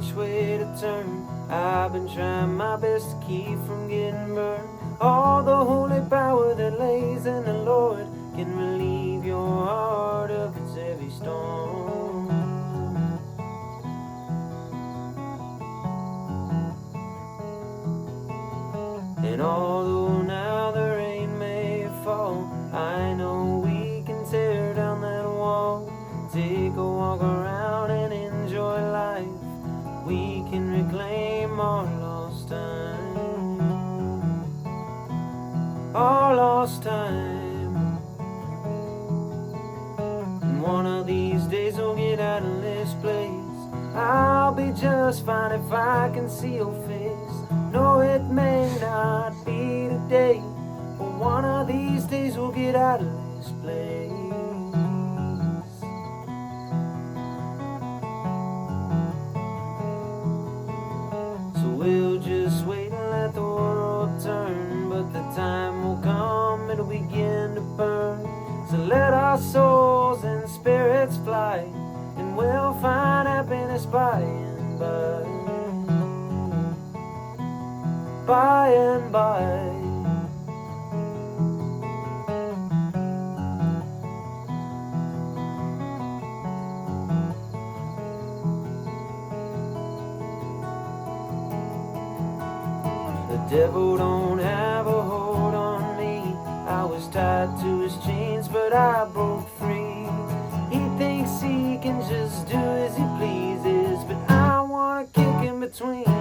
which way to turn. I've been trying my best to keep from getting burned. All the holy power that lays in the Lord can relieve your heart of its heavy storm. And although now the rain may fall, I know we can tear down that wall. Take a walk around and enjoy life. We can reclaim our lost time. Our lost time. And one of these days we'll get out of this place. I'll be just fine if I can see your face. No, it may not be today, but one of these days we'll get out of this place. So we'll just wait and let the world turn, but the time will come, it'll begin to burn. So let our souls and spirits fly, and we'll find happiness by and by. By and by. The devil don't have a hold on me. I was tied to his chains, but I broke free. He thinks he can just do as he pleases, but I wanna kick in between.